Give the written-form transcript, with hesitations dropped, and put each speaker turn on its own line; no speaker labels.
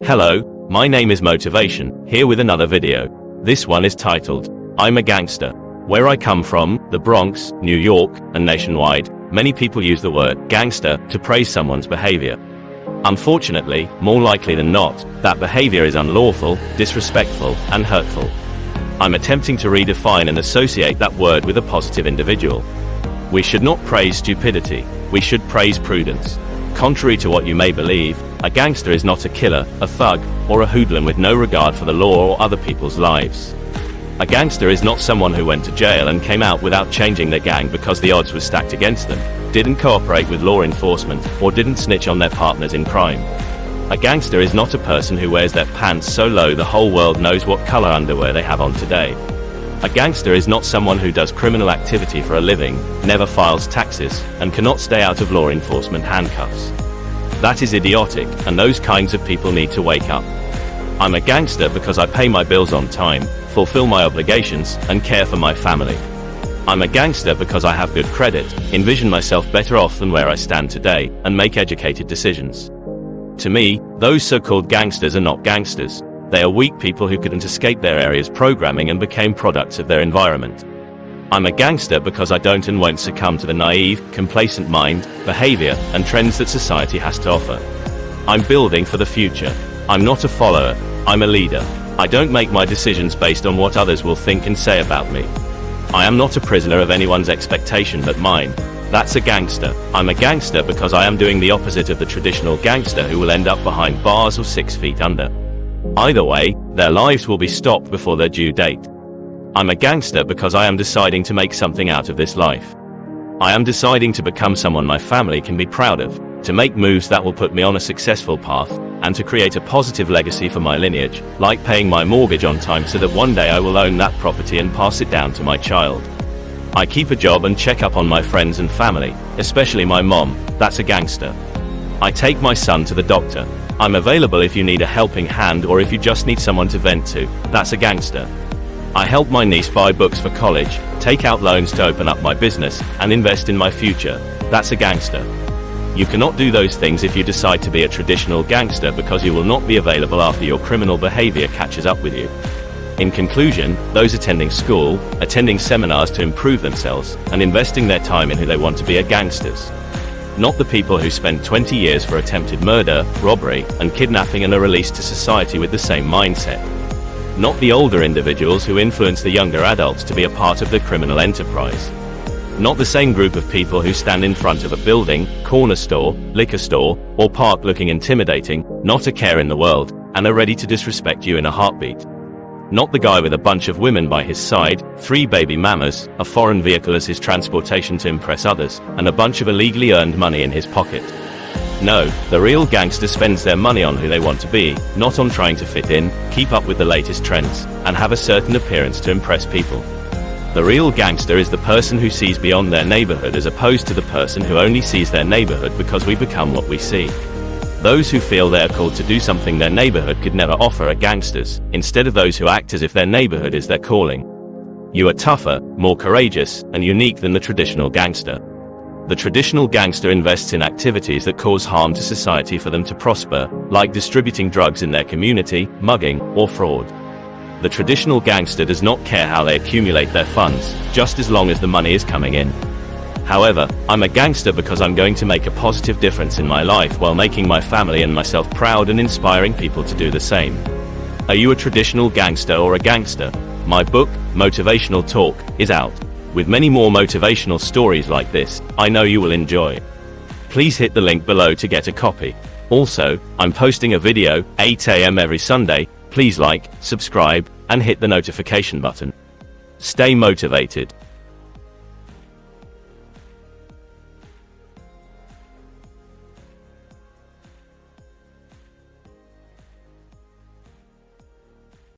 Hello, my name is Motivation, here with another video. This one is titled, I'm a Gangster. Where I come from, the Bronx, New York, and nationwide, many people use the word gangster to praise someone's behavior. Unfortunately, more likely than not, that behavior is unlawful, disrespectful, and hurtful. I'm attempting to redefine and associate that word with a positive individual. We should not praise stupidity, we should praise prudence. Contrary to what you may believe, a gangster is not a killer, a thug, or a hoodlum with no regard for the law or other people's lives. A gangster is not someone who went to jail and came out without changing their gang because the odds were stacked against them, didn't cooperate with law enforcement, or didn't snitch on their partners in crime. A gangster is not a person who wears their pants so low the whole world knows what color underwear they have on today. A gangster is not someone who does criminal activity for a living, never files taxes, and cannot stay out of law enforcement handcuffs. That is idiotic, and those kinds of people need to wake up. I'm a gangster because I pay my bills on time, fulfill my obligations, and care for my family. I'm a gangster because I have good credit, envision myself better off than where I stand today, and make educated decisions. To me, those so-called gangsters are not gangsters. They are weak people who couldn't escape their area's programming and became products of their environment. I'm a gangster because I don't and won't succumb to the naive, complacent mind, behavior, and trends that society has to offer. I'm building for the future. I'm not a follower, I'm a leader. I don't make my decisions based on what others will think and say about me. I am not a prisoner of anyone's expectation but mine. That's a gangster. I'm a gangster because I am doing the opposite of the traditional gangster who will end up behind bars or 6 feet under. Either way, their lives will be stopped before their due date. I'm a gangster because I am deciding to make something out of this life. I am deciding to become someone my family can be proud of, to make moves that will put me on a successful path, and to create a positive legacy for my lineage, like paying my mortgage on time so that one day I will own that property and pass it down to my child. I keep a job and check up on my friends and family, especially my mom. That's a gangster. I take my son to the doctor. I'm available if you need a helping hand or if you just need someone to vent to. That's a gangster. I help my niece buy books for college, take out loans to open up my business, and invest in my future. That's a gangster. You cannot do those things if you decide to be a traditional gangster because you will not be available after your criminal behavior catches up with you. In conclusion, those attending school, attending seminars to improve themselves, and investing their time in who they want to be are gangsters. Not the people who spend 20 years for attempted murder, robbery, and kidnapping and are released to society with the same mindset. Not the older individuals who influence the younger adults to be a part of the criminal enterprise. Not the same group of people who stand in front of a building, corner store, liquor store, or park looking intimidating, not a care in the world, and are ready to disrespect you in a heartbeat. Not the guy with a bunch of women by his side, 3 baby mamas, a foreign vehicle as his transportation to impress others, and a bunch of illegally earned money in his pocket. No, the real gangster spends their money on who they want to be, not on trying to fit in, keep up with the latest trends, and have a certain appearance to impress people. The real gangster is the person who sees beyond their neighborhood as opposed to the person who only sees their neighborhood because we become what we see. Those who feel they are called to do something their neighborhood could never offer are gangsters, instead of those who act as if their neighborhood is their calling. You are tougher, more courageous, and unique than the traditional gangster. The traditional gangster invests in activities that cause harm to society for them to prosper, like distributing drugs in their community, mugging, or fraud. The traditional gangster does not care how they accumulate their funds, just as long as the money is coming in. However, I'm a gangster because I'm going to make a positive difference in my life while making my family and myself proud and inspiring people to do the same. Are you a traditional gangster or a gangster? My book, Motivational Talk, is out. With many more motivational stories like this, I know you will enjoy. Please hit the link below to get a copy. Also, I'm posting a video, 8 AM every Sunday. Please like, subscribe, and hit the notification button. Stay motivated.